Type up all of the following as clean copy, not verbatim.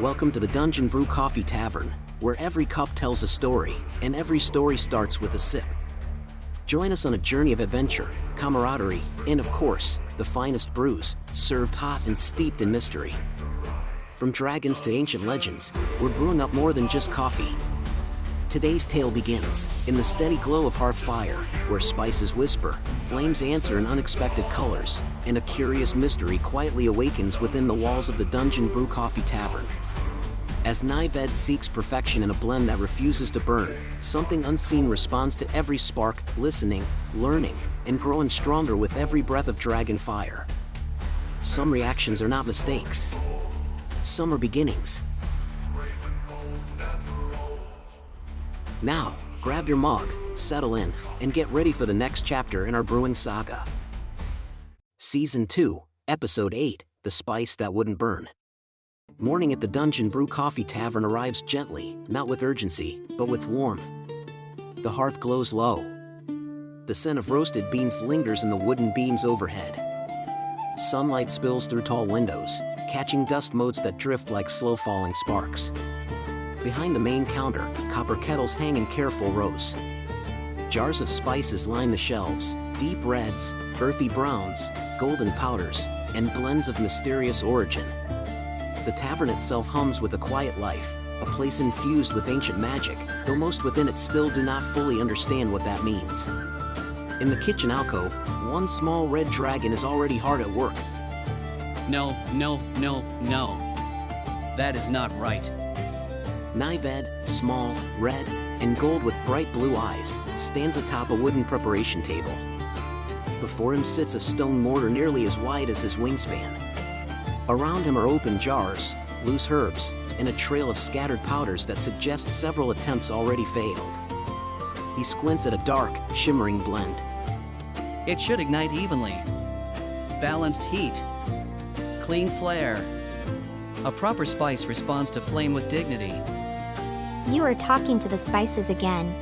Welcome to the Brew Coffee Tavern, where every cup tells a story, and every story starts with a sip. Join us on a journey of adventure, camaraderie, and of course, the finest brews, served hot and steeped in mystery. From dragons to ancient legends, we're brewing up more than just coffee. Today's tale begins in the steady glow of hearth fire, where spices whisper, flames answer in unexpected colors, and a curious mystery quietly awakens within the walls of the Brew Coffee Tavern. As Nyved seeks perfection in a blend that refuses to burn, something unseen responds to every spark, listening, learning, and growing stronger with every breath of dragon fire. Some reactions are not mistakes. Some are beginnings. Now, grab your mug, settle in, and get ready for the next chapter in our brewing saga. Season 2, Episode 8, The Spice That Wouldn't Burn. Morning at the Brew Coffee Tavern arrives gently, not with urgency, but with warmth. The hearth glows low. The scent of roasted beans lingers in the wooden beams overhead. Sunlight spills through tall windows, catching dust motes that drift like slow-falling sparks. Behind the main counter, copper kettles hang in careful rows. Jars of spices line the shelves, deep reds, earthy browns, golden powders, and blends of mysterious origin. The tavern itself hums with a quiet life, a place infused with ancient magic, though most within it still do not fully understand what that means. In the kitchen alcove, one small red dragon is already hard at work. No. That is not right. Nyved, small, red, and gold with bright blue eyes, stands atop a wooden preparation table. Before him sits a stone mortar nearly as wide as his wingspan. Around him are open jars, loose herbs, and a trail of scattered powders that suggest several attempts already failed. He squints at a dark, shimmering blend. It should ignite evenly. Balanced heat. Clean flare. A proper spice responds to flame with dignity. You are talking to the spices again.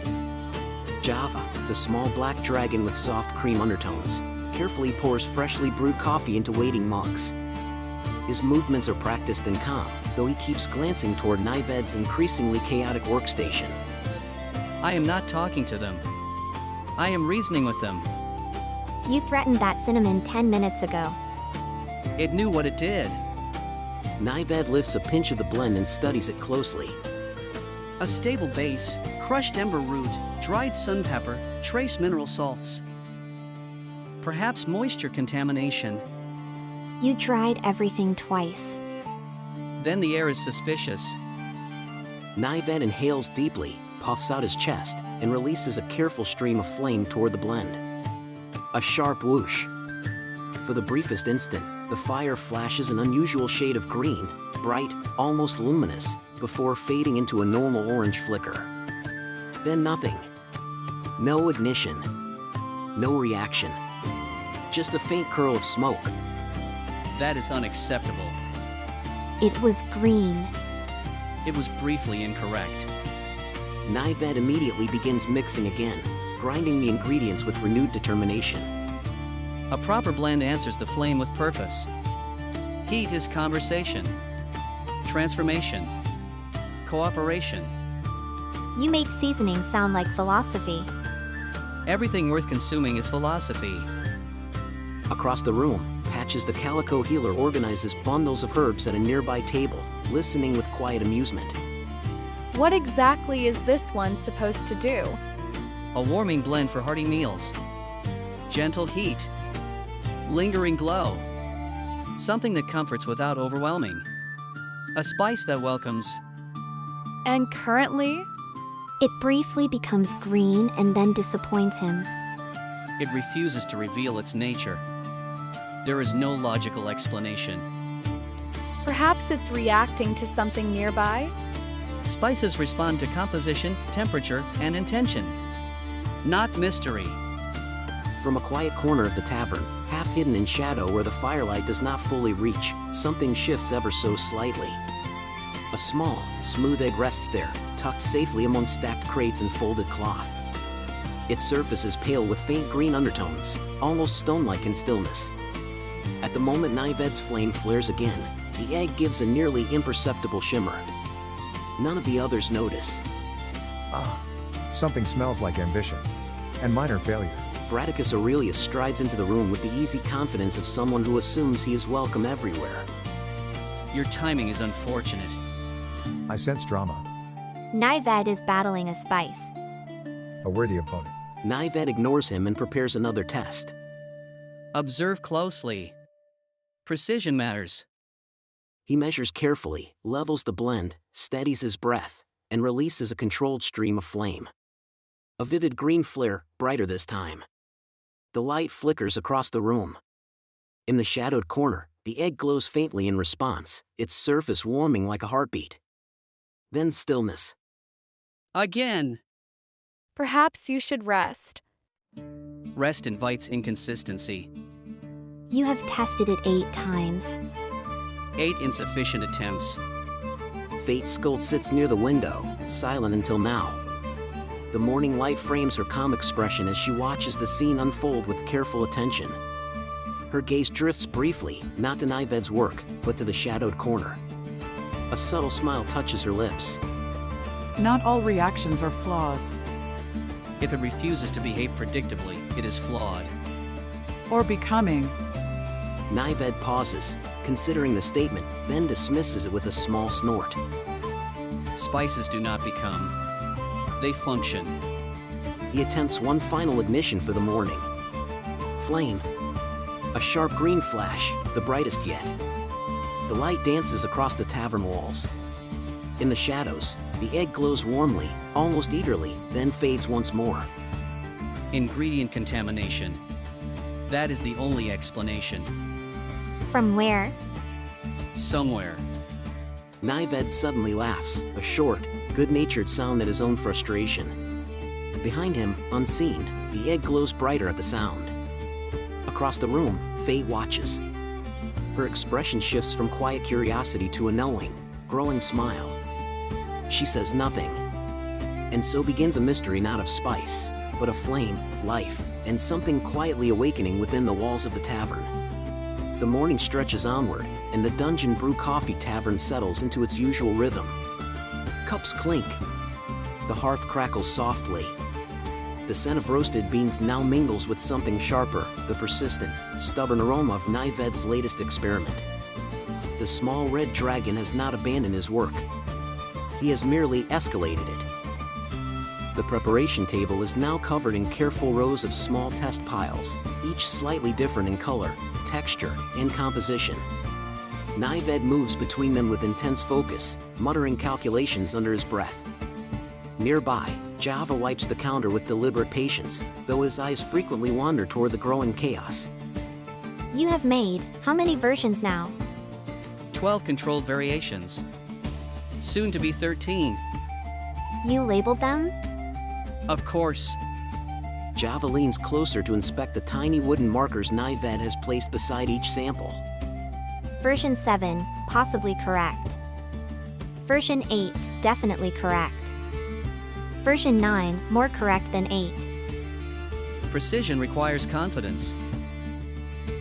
Java, the small black dragon with soft cream undertones, carefully pours freshly brewed coffee into waiting mugs. His movements are practiced and calm, though he keeps glancing toward Nyved's increasingly chaotic workstation. I am not talking to them. I am reasoning with them. You threatened that cinnamon 10 minutes ago. It knew what it did. Nyved lifts a pinch of the blend and studies it closely. A stable base, crushed ember root, dried sun pepper, trace mineral salts. Perhaps moisture contamination. You dried everything twice. Then the air is suspicious. Nyved inhales deeply, puffs out his chest, and releases a careful stream of flame toward the blend. A sharp whoosh. For the briefest instant, the fire flashes an unusual shade of green, bright, almost luminous, before fading into a normal orange flicker. Then nothing. No ignition. No reaction. Just a faint curl of smoke. That is unacceptable. It was green. It was briefly incorrect. Nyved immediately begins mixing again, grinding the ingredients with renewed determination. A proper blend answers the flame with purpose. Heat is conversation. Transformation. Cooperation. You make seasoning sound like philosophy. Everything worth consuming is philosophy. Across the room, Patches the calico healer organizes bundles of herbs at a nearby table, listening with quiet amusement. What exactly is this one supposed to do? A warming blend for hearty meals. Gentle heat. Lingering glow. Something that comforts without overwhelming. A spice that welcomes. And currently? It briefly becomes green and then disappoints him. It refuses to reveal its nature. There is no logical explanation. Perhaps it's reacting to something nearby? Spices respond to composition, temperature, and intention. Not mystery. From a quiet corner of the tavern, half hidden in shadow where the firelight does not fully reach, something shifts ever so slightly. A small, smooth egg rests there, tucked safely among stacked crates and folded cloth. Its surface is pale with faint green undertones, almost stone-like in stillness. At the moment Nyved's flame flares again, the egg gives a nearly imperceptible shimmer. None of the others notice. Ah, something smells like ambition. And minor failure. Bradicus Aurelius strides into the room with the easy confidence of someone who assumes he is welcome everywhere. Your timing is unfortunate. I sense drama. Nyved is battling a spice. A worthy opponent. Nyved ignores him and prepares another test. Observe closely. Precision matters. He measures carefully, levels the blend, steadies his breath, and releases a controlled stream of flame. A vivid green flare, brighter this time. The light flickers across the room. In the shadowed corner, the egg glows faintly in response, its surface warming like a heartbeat. Then stillness. Again! Perhaps you should rest. Rest invites inconsistency. You have tested it 8 times. 8 insufficient attempts. Fate's skull sits near the window, silent until now. The morning light frames her calm expression as she watches the scene unfold with careful attention. Her gaze drifts briefly, not to Nyved's work, but to the shadowed corner. A subtle smile touches her lips. Not all reactions are flaws. If it refuses to behave predictably, it is flawed. Or becoming. Nyved pauses, considering the statement, then dismisses it with a small snort. Spices do not become. They function. He attempts one final ignition for the morning. Flame. A sharp green flash, the brightest yet. The light dances across the tavern walls. In the shadows, the egg glows warmly, almost eagerly, then fades once more. Ingredient contamination. That is the only explanation. From where? Somewhere. Nyved suddenly laughs, a short, good-natured sound at his own frustration. Behind him, unseen, the egg glows brighter at the sound. Across the room, Faye watches. Her expression shifts from quiet curiosity to a knowing, growing smile. She says nothing. And so begins a mystery not of spice, but of flame, life, and something quietly awakening within the walls of the tavern. The morning stretches onward, and the Dungeon Brew Coffee Tavern settles into its usual rhythm. Cups clink. The hearth crackles softly. The scent of roasted beans now mingles with something sharper, the persistent, stubborn aroma of Nyved's latest experiment. The small red dragon has not abandoned his work. He has merely escalated it. The preparation table is now covered in careful rows of small test piles, each slightly different in color, texture, and composition. Nyved moves between them with intense focus, muttering calculations under his breath. Nearby, Java wipes the counter with deliberate patience, though his eyes frequently wander toward the growing chaos. You have made how many versions now? 12 controlled variations. Soon to be 13. You labeled them? Of course. Java leans closer to inspect the tiny wooden markers Nyved has placed beside each sample. Version 7, possibly correct. Version 8, definitely correct. Version 9, more correct than 8. Precision requires confidence.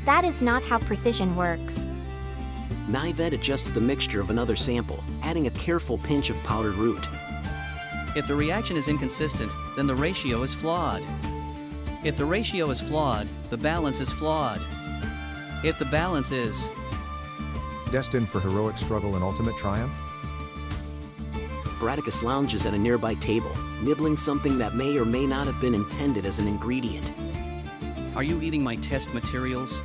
That is not how precision works. Nyved adjusts the mixture of another sample, adding a careful pinch of powdered root. If the reaction is inconsistent, then the ratio is flawed. If the ratio is flawed, the balance is flawed. If the balance is Destined for heroic struggle and ultimate triumph? Bradicus lounges at a nearby table, nibbling something that may or may not have been intended as an ingredient. Are you eating my test materials?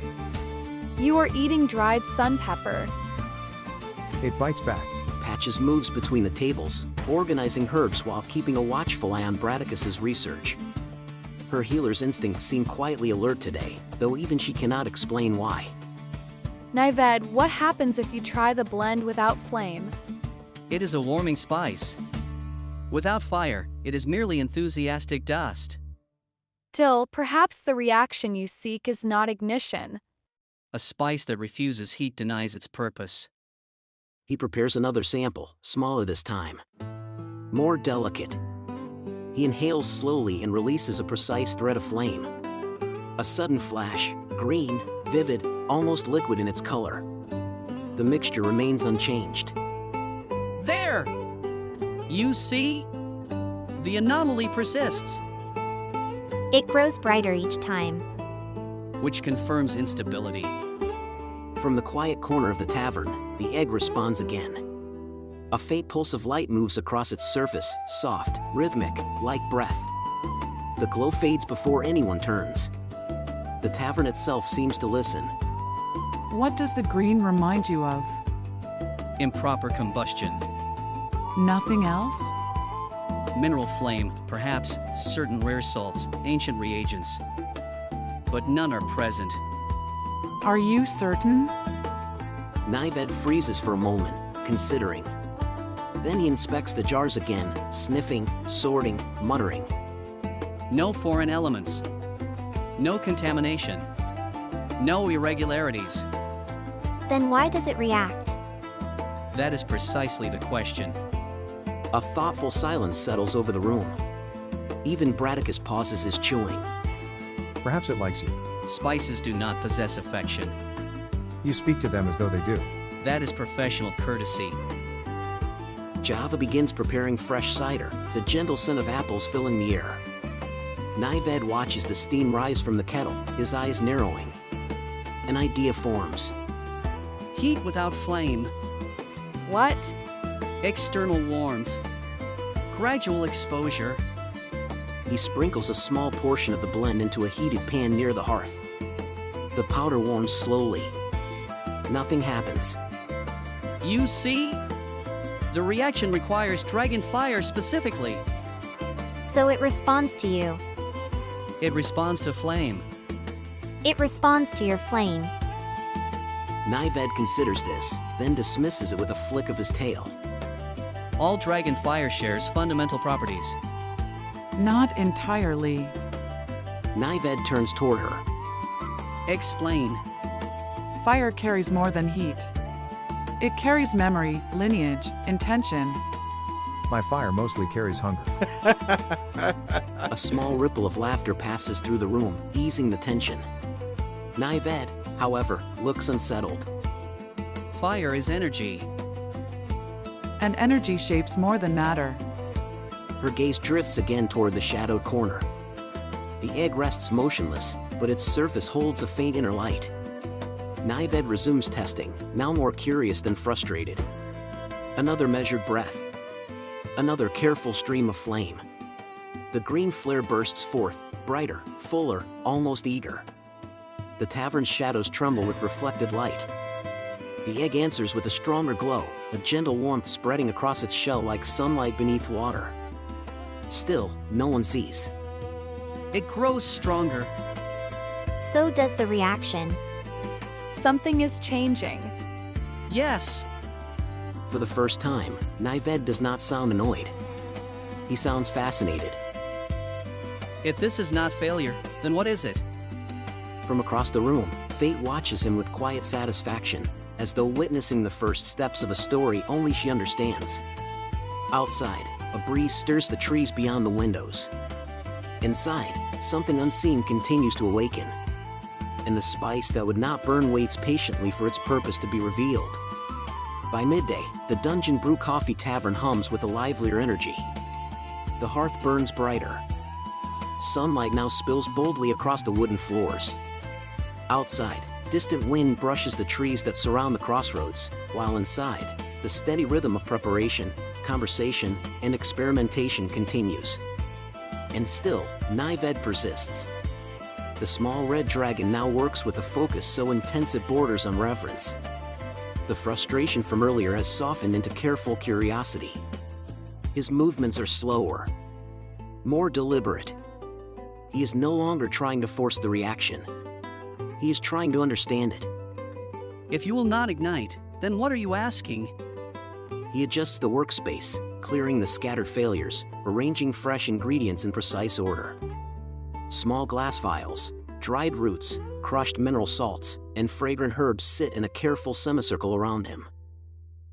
You are eating dried sun pepper. It bites back. Patches moves between the tables, organizing herbs while keeping a watchful eye on Bradicus's research. Her healer's instincts seem quietly alert today, though even she cannot explain why. Nyved, what happens if you try the blend without flame? It is a warming spice. Without fire, it is merely enthusiastic dust. Still, perhaps the reaction you seek is not ignition. A spice that refuses heat denies its purpose. He prepares another sample, smaller this time. More delicate. He inhales slowly and releases a precise thread of flame. A sudden flash, green, vivid, almost liquid in its color. The The mixture remains unchanged. There! You see? The anomaly persists, It grows brighter each time. which confirms instability. From the quiet corner of the tavern, the egg responds again. A faint pulse of light moves across its surface, soft, rhythmic, like breath. The glow fades before anyone turns. The tavern itself seems to listen. What does the green remind you of? Improper combustion. Nothing else? Mineral flame, perhaps certain rare salts, ancient reagents. But none are present. Are you certain? Nyved freezes for a moment, considering. Then he inspects the jars again, sniffing, sorting, muttering. No foreign elements. No contamination. No irregularities. Then why does it react? That is precisely the question. A thoughtful silence settles over the room. Even Bradicus pauses his chewing. Perhaps it likes you. Spices do not possess affection. You speak to them as though they do. That is professional courtesy. Java begins preparing fresh cider, the gentle scent of apples filling the air. Nyved watches the steam rise from the kettle, his eyes narrowing. An idea forms. Heat without flame. What? External warmth. Gradual exposure. He sprinkles a small portion of the blend into a heated pan near the hearth. The powder warms slowly. Nothing happens. You see? The reaction requires dragon fire specifically. So it responds to you. It responds to flame. It responds to your flame. Nyved considers this, then dismisses it with a flick of his tail. All dragon fire shares fundamental properties. Not entirely. Nyved turns toward her. Explain. Fire carries more than heat. It carries memory, lineage, intention. My fire mostly carries hunger. A small ripple of laughter passes through the room, easing the tension. Nyved, however, looks unsettled. Fire is energy. And energy shapes more than matter. Her gaze drifts again toward the shadowed corner. The egg rests motionless, but its surface holds a faint inner light. Nyved resumes testing, now more curious than frustrated. Another measured breath. Another careful stream of flame. The green flare bursts forth, brighter, fuller, almost eager. The tavern's shadows tremble with reflected light. The egg answers with a stronger glow, a gentle warmth spreading across its shell like sunlight beneath water. Still, no one sees. It grows stronger. So does the reaction. Something is changing. Yes. For the first time, Nyved does not sound annoyed. He sounds fascinated. If this is not failure, then what is it? From across the room, Fate watches him with quiet satisfaction, as though witnessing the first steps of a story only she understands. Outside, a breeze stirs the trees beyond the windows. Inside, something unseen continues to awaken. And the spice that would not burn waits patiently for its purpose to be revealed. By midday, the Dungeon Brew Coffee Tavern hums with a livelier energy. The hearth burns brighter. Sunlight now spills boldly across the wooden floors. Outside, distant wind brushes the trees that surround the crossroads, while inside, the steady rhythm of preparation, conversation, and experimentation continues. And still, Nyved persists. The small red dragon now works with a focus so intense it borders on reverence. The frustration from earlier has softened into careful curiosity. His movements are slower, more deliberate. He is no longer trying to force the reaction. He is trying to understand it. If you will not ignite, then what are you asking? He adjusts the workspace, clearing the scattered failures, arranging fresh ingredients in precise order. Small glass vials, dried roots, crushed mineral salts, and fragrant herbs sit in a careful semicircle around him.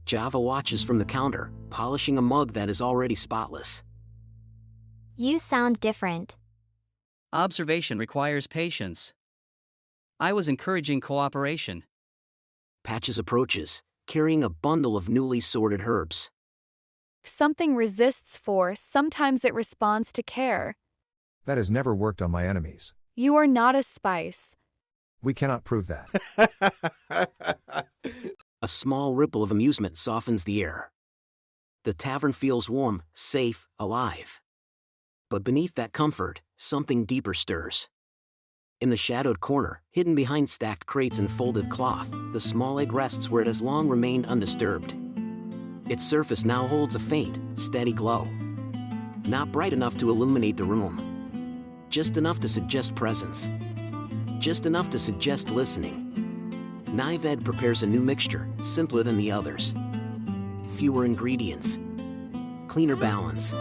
Java watches from the counter, polishing a mug that is already spotless. You sound different. Observation requires patience. I was encouraging cooperation. Patches approaches, carrying a bundle of newly sorted herbs. Something resists force, sometimes it responds to care. That has never worked on my enemies. You are not a spice. We cannot prove that. A small ripple of amusement softens the air. The tavern feels warm, safe, alive. But beneath that comfort, something deeper stirs. In the shadowed corner, hidden behind stacked crates and folded cloth, the small egg rests where it has long remained undisturbed. Its surface now holds a faint, steady glow. Not bright enough to illuminate the room. Just enough to suggest presence. Just enough to suggest listening. Nyved prepares a new mixture, simpler than the others. Fewer ingredients. Cleaner balance.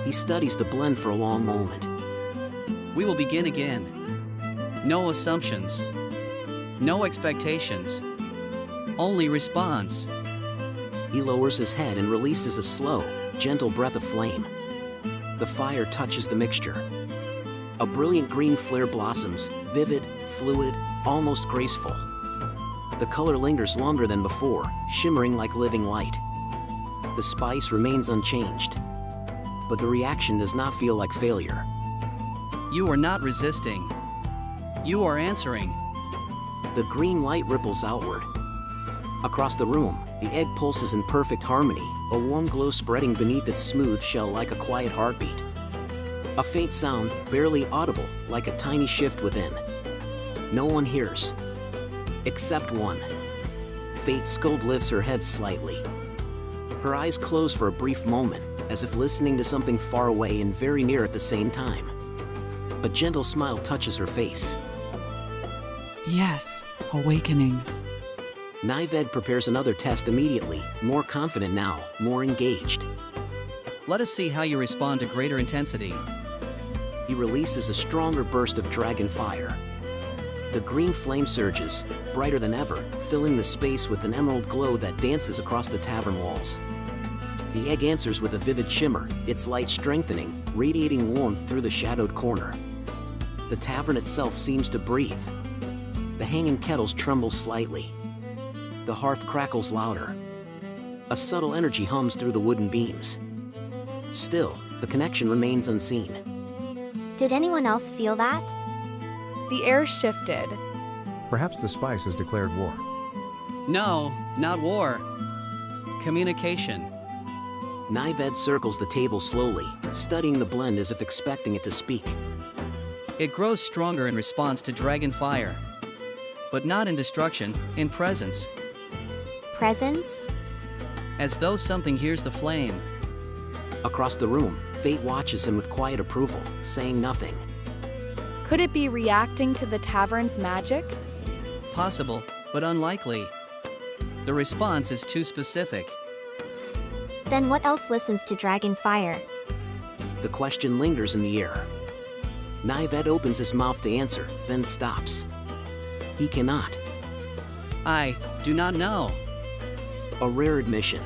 He studies the blend for a long moment. We will begin again. No assumptions. No expectations. Only response. He lowers his head and releases a slow, gentle breath of flame. The fire touches the mixture. A brilliant green flare blossoms, vivid, fluid, almost graceful. The color lingers longer than before, shimmering like living light. The spice remains unchanged. But the reaction does not feel like failure. You are not resisting. You are answering. The green light ripples outward. Across the room, the egg pulses in perfect harmony, a warm glow spreading beneath its smooth shell like a quiet heartbeat. A faint sound, barely audible, like a tiny shift within. No one hears. Except one. Fate Scold lifts her head slightly. Her eyes close for a brief moment, as if listening to something far away and very near at the same time. A gentle smile touches her face. Yes, awakening. Nyved prepares another test immediately, more confident now, more engaged. Let us see how you respond to greater intensity. He releases a stronger burst of dragon fire. The green flame surges, brighter than ever, filling the space with an emerald glow that dances across the tavern walls. The egg answers with a vivid shimmer, its light strengthening, radiating warmth through the shadowed corner. The tavern itself seems to breathe. The hanging kettles tremble slightly. The hearth crackles louder. A subtle energy hums through the wooden beams. Still, the connection remains unseen. Did anyone else feel that? The air shifted. Perhaps the spice has declared war. No, not war. Communication. Nyved circles the table slowly, studying the blend as if expecting it to speak. It grows stronger in response to dragon fire. But not in destruction, in presence. Presence? As though something hears the flame. Across the room, Fate watches him with quiet approval, saying nothing. Could it be reacting to the tavern's magic? Possible, but unlikely. The response is too specific. Then what else listens to dragon fire? The question lingers in the air. Nyved opens his mouth to answer, then stops. He cannot. I do not know. A rare admission.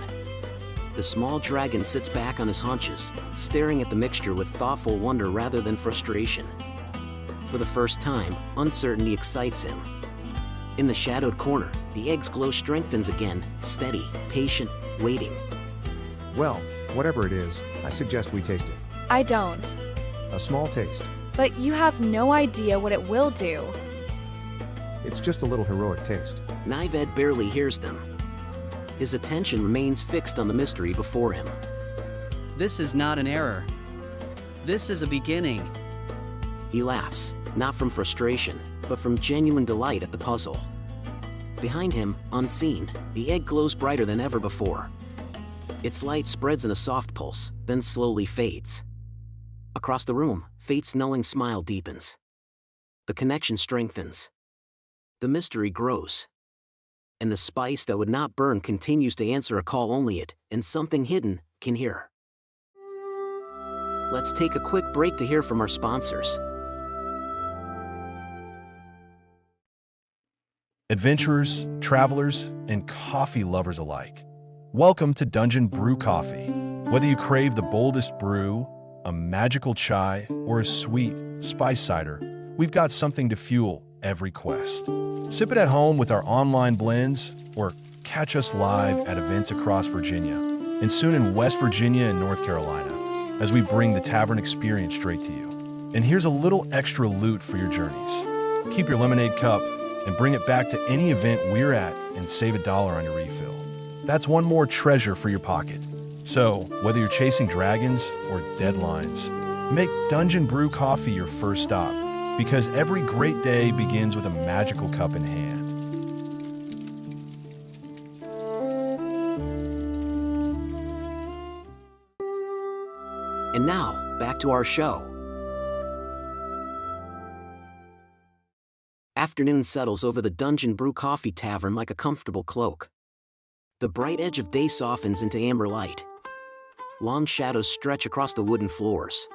The small dragon sits back on his haunches, staring at the mixture with thoughtful wonder rather than frustration. For the first time, uncertainty excites him. In the shadowed corner, the egg's glow strengthens again, steady, patient, waiting. Well, whatever it is, I suggest we taste it. I don't. A small taste. But you have no idea what it will do. It's just a little heroic taste. Nyved barely hears them. His attention remains fixed on the mystery before him. This is not an error. This is a beginning. He laughs, not from frustration, but from genuine delight at the puzzle. Behind him, unseen, the egg glows brighter than ever before. Its light spreads in a soft pulse, then slowly fades. Across the room, Fate's knowing smile deepens. The connection strengthens. The mystery grows. And the spice that would not burn continues to answer a call only it, and something hidden, can hear. Let's take a quick break to hear from our sponsors. Adventurers, travelers, and coffee lovers alike. Welcome to Dungeon Brew Coffee. Whether you crave the boldest brew, a magical chai, or a sweet, spice cider, we've got something to fuel every quest. Sip it at home with our online blends or catch us live at events across Virginia and soon in West Virginia and North Carolina as we bring the Tavern experience straight to you. And here's a little extra loot for your journeys. Keep your lemonade cup and bring it back to any event we're at and save $1 on your refill. That's one more treasure for your pocket. So, whether you're chasing dragons or deadlines, make Dungeon Brew Coffee your first stop, because every great day begins with a magical cup in hand. And now, back to our show. Afternoon settles over the Dungeon Brew Coffee Tavern like a comfortable cloak. The bright edge of day softens into amber light. Long shadows stretch across the wooden floors.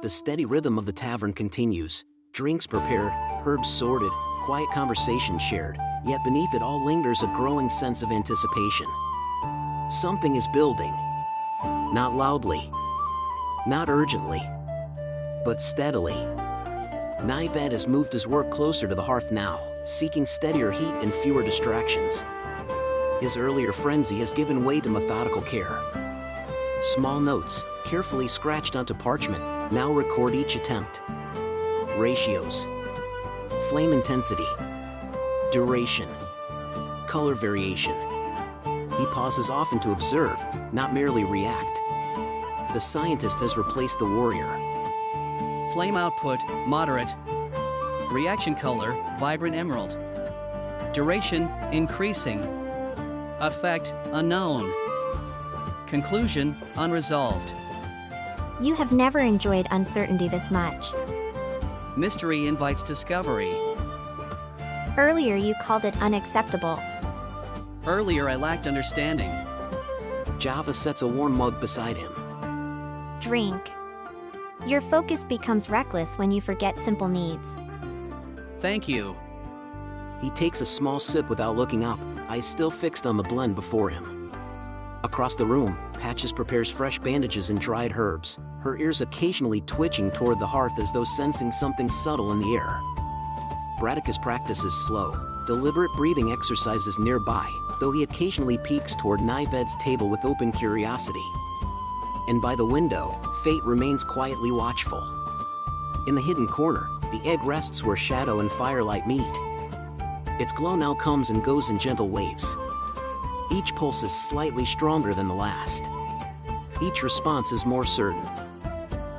The steady rhythm of the tavern continues. Drinks prepared, herbs sorted, quiet conversation shared, yet beneath it all lingers a growing sense of anticipation. Something is building. Not loudly, not urgently, but steadily. Nyved has moved his work closer to the hearth now, seeking steadier heat and fewer distractions. His earlier frenzy has given way to methodical care. Small notes, carefully scratched onto parchment, now record each attempt. Ratios, flame intensity, duration, color variation. He pauses often to observe, not merely react. The scientist has replaced the warrior. Flame output, moderate. Reaction color, vibrant emerald. Duration, increasing. Effect, unknown. Conclusion, unresolved. You have never enjoyed uncertainty this much. Mystery invites discovery. Earlier you called it unacceptable. Earlier I lacked understanding. Java sets a warm mug beside him. Drink. Your focus becomes reckless when you forget simple needs. Thank you. He takes a small sip without looking up, eyes still fixed on the blend before him. Across the room, Patches prepares fresh bandages and dried herbs, her ears occasionally twitching toward the hearth as though sensing something subtle in the air. Bradicus practices slow, deliberate breathing exercises nearby, though he occasionally peeks toward Nyved's table with open curiosity. And by the window, fate remains quietly watchful. In the hidden corner, the egg rests where shadow and firelight meet. Its glow now comes and goes in gentle waves. Each pulse is slightly stronger than the last. Each response is more certain.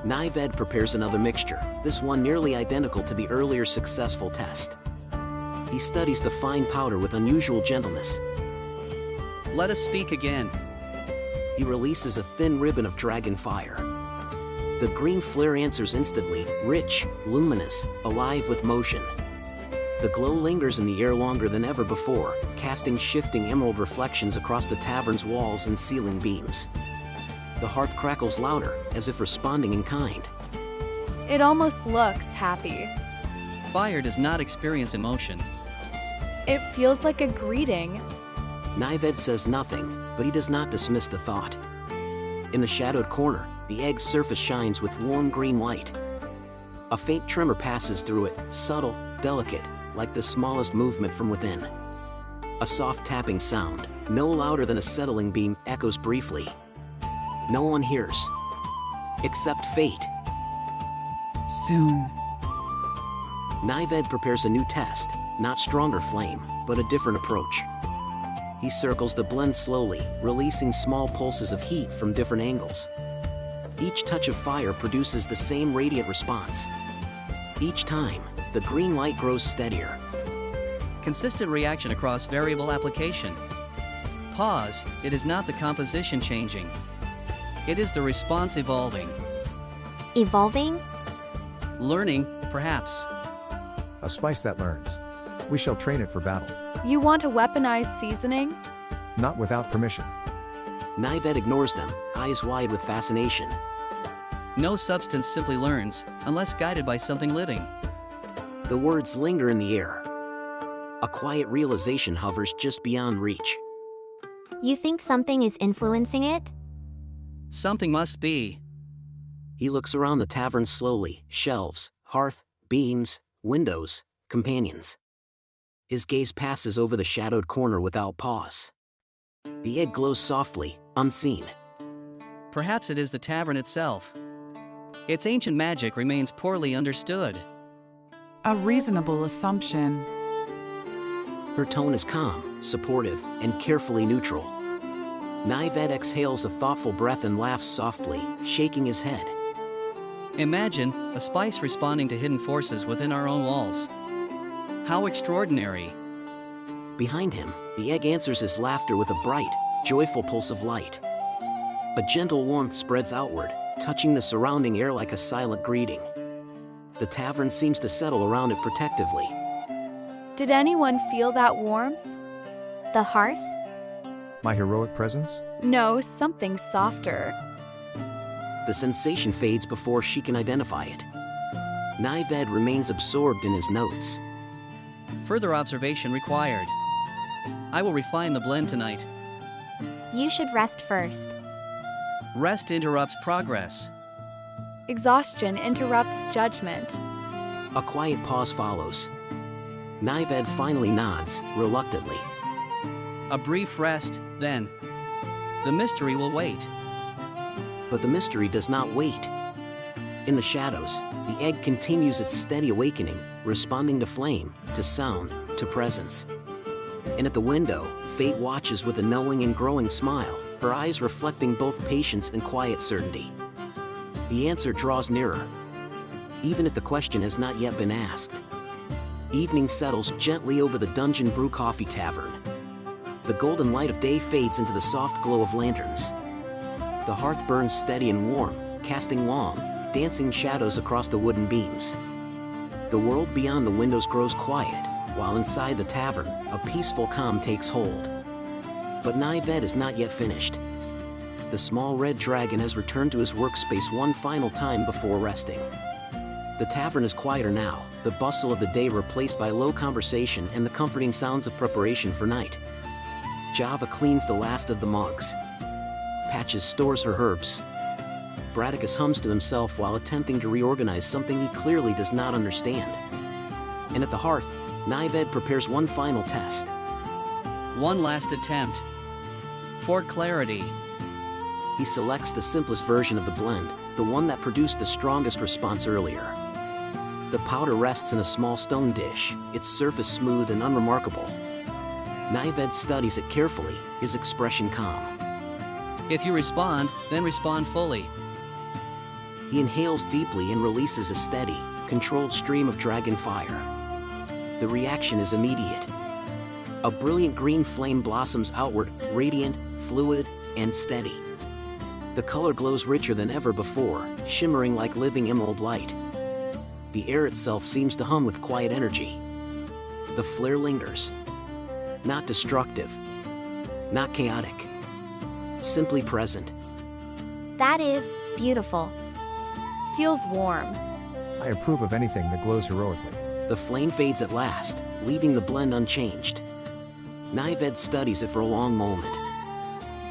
Nyved prepares another mixture, this one nearly identical to the earlier successful test. He studies the fine powder with unusual gentleness. Let us speak again. He releases a thin ribbon of dragon fire. The green flare answers instantly, rich, luminous, alive with motion. The glow lingers in the air longer than ever before, casting shifting emerald reflections across the tavern's walls and ceiling beams. The hearth crackles louder, as if responding in kind. It almost looks happy. Fire does not experience emotion. It feels like a greeting. Nyved says nothing, but he does not dismiss the thought. In the shadowed corner, the egg's surface shines with warm green light. A faint tremor passes through it, subtle, delicate, like the smallest movement from within. A soft tapping sound, no louder than a settling beam, echoes briefly. No one hears, except fate. Soon. Nyved prepares a new test, not stronger flame, but a different approach. He circles the blend slowly, releasing small pulses of heat from different angles. Each touch of fire produces the same radiant response. Each time, the green light grows steadier. Consistent reaction across variable application. Pause, it is not the composition changing. It is the response evolving. Evolving? Learning, perhaps. A spice that learns. We shall train it for battle. You want to weaponize seasoning? Not without permission. Nyved ignores them, eyes wide with fascination. No substance simply learns, unless guided by something living. The words linger in the air. A quiet realization hovers just beyond reach. You think something is influencing it? Something must be. He looks around the tavern slowly, shelves, hearth, beams, windows, companions. His gaze passes over the shadowed corner without pause. The egg glows softly, unseen. Perhaps it is the tavern itself. Its ancient magic remains poorly understood. A reasonable assumption. Her tone is calm, supportive, and carefully neutral. Nyved exhales a thoughtful breath and laughs softly, shaking his head. Imagine a spice responding to hidden forces within our own walls. How extraordinary. Behind him, the egg answers his laughter with a bright, joyful pulse of light. A gentle warmth spreads outward, touching the surrounding air like a silent greeting. The tavern seems to settle around it protectively. Did anyone feel that warmth? The hearth? My heroic presence? No, something softer. The sensation fades before she can identify it. Nyved remains absorbed in his notes. Further observation required. I will refine the blend tonight. You should rest first. Rest interrupts progress. Exhaustion interrupts judgment. A quiet pause follows. Nyved finally nods, reluctantly. A brief rest, then. The mystery will wait. But the mystery does not wait. In the shadows, the egg continues its steady awakening, responding to flame, to sound, to presence. And at the window, Fate watches with a knowing and growing smile, her eyes reflecting both patience and quiet certainty. The answer draws nearer, even if the question has not yet been asked. Evening settles gently over the Dungeon Brew Coffee Tavern. The golden light of day fades into the soft glow of lanterns. The hearth burns steady and warm, casting long, dancing shadows across the wooden beams. The world beyond the windows grows quiet, while inside the tavern, a peaceful calm takes hold. But Nyved is not yet finished. The small red dragon has returned to his workspace one final time before resting. The tavern is quieter now, the bustle of the day replaced by low conversation and the comforting sounds of preparation for night. Java cleans the last of the mugs. Patches stores her herbs. Bradicus hums to himself while attempting to reorganize something he clearly does not understand. And at the hearth, Nyved prepares one final test. One last attempt. For clarity. He selects the simplest version of the blend, the one that produced the strongest response earlier. The powder rests in a small stone dish, its surface smooth and unremarkable. Nyved studies it carefully, his expression calm. If you respond, then respond fully. He inhales deeply and releases a steady, controlled stream of dragon fire. The reaction is immediate. A brilliant green flame blossoms outward, radiant, fluid, and steady. The color glows richer than ever before, shimmering like living emerald light. The air itself seems to hum with quiet energy. The flare lingers. Not destructive. Not chaotic. Simply present. That is beautiful. Feels warm. I approve of anything that glows heroically. The flame fades at last, leaving the blend unchanged. Nyved studies it for a long moment.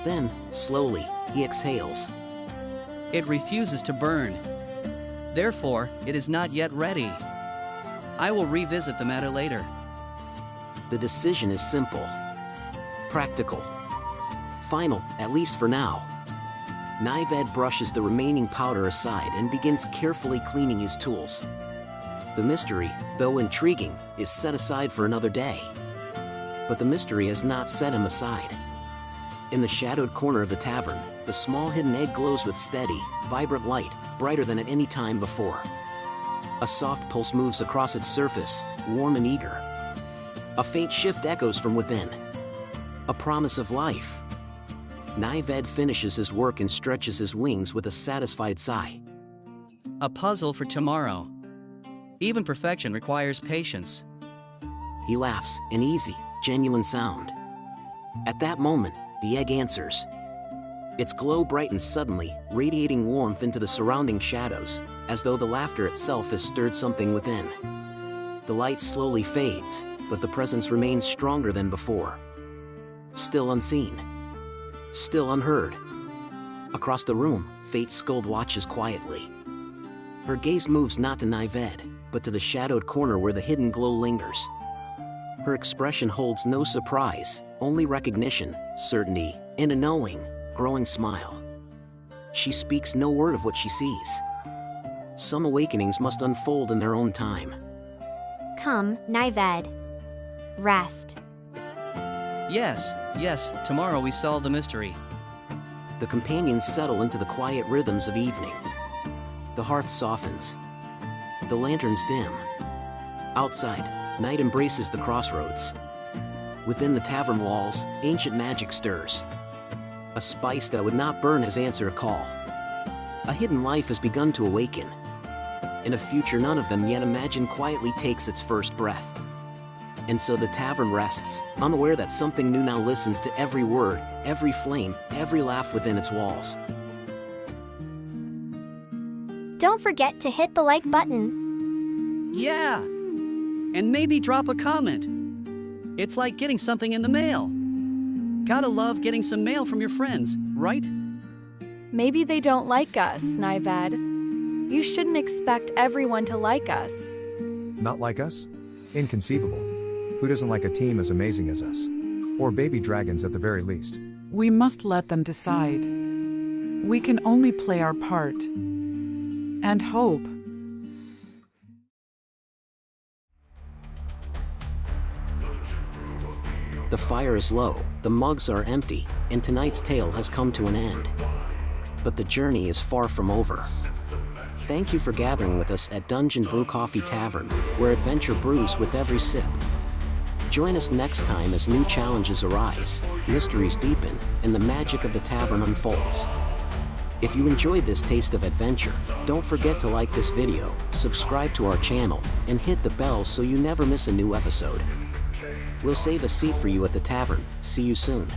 Then, slowly, he exhales. It refuses to burn. Therefore, it is not yet ready. I will revisit the matter later. The decision is simple. Practical. Final, at least for now. Nyved brushes the remaining powder aside and begins carefully cleaning his tools. The mystery, though intriguing, is set aside for another day. But the mystery has not set him aside. In the shadowed corner of the tavern, the small hidden egg glows with steady, vibrant light, brighter than at any time before. A soft pulse moves across its surface, warm and eager. A faint shift echoes from within. A promise of life. Nyved finishes his work and stretches his wings with a satisfied sigh. A puzzle for tomorrow. Even perfection requires patience. He laughs, an easy, genuine sound. At that moment, the egg answers. Its glow brightens suddenly, radiating warmth into the surrounding shadows, as though the laughter itself has stirred something within. The light slowly fades, but the presence remains stronger than before. Still unseen. Still unheard. Across the room, Fate's Scold watches quietly. Her gaze moves not to Nyved, but to the shadowed corner where the hidden glow lingers. Her expression holds no surprise, only recognition, certainty, and a knowing, growing smile. She speaks no word of what she sees. Some awakenings must unfold in their own time. Come, Nyved. Rest. Yes, tomorrow we solve the mystery. The companions settle into the quiet rhythms of evening. The hearth softens. The lanterns dim. Outside, night embraces the crossroads. Within the tavern walls, ancient magic stirs. A spice that would not burn has answered a call. A hidden life has begun to awaken. In a future none of them yet imagined quietly takes its first breath. And so the tavern rests, unaware that something new now listens to every word, every flame, every laugh within its walls. Don't forget to hit the like button. Yeah! And maybe drop a comment. It's like getting something in the mail. Gotta love getting some mail from your friends, right? Maybe they don't like us, Nyved. You shouldn't expect everyone to like us. Not like us? Inconceivable. Who doesn't like a team as amazing as us? Or baby dragons at the very least. We must let them decide. We can only play our part. And hope. The fire is low, the mugs are empty, and tonight's tale has come to an end. But the journey is far from over. Thank you for gathering with us at Dungeon Brew Coffee Tavern, where adventure brews with every sip. Join us next time as new challenges arise, mysteries deepen, and the magic of the tavern unfolds. If you enjoyed this taste of adventure, don't forget to like this video, subscribe to our channel, and hit the bell so you never miss a new episode. We'll save a seat for you at the tavern. See you soon.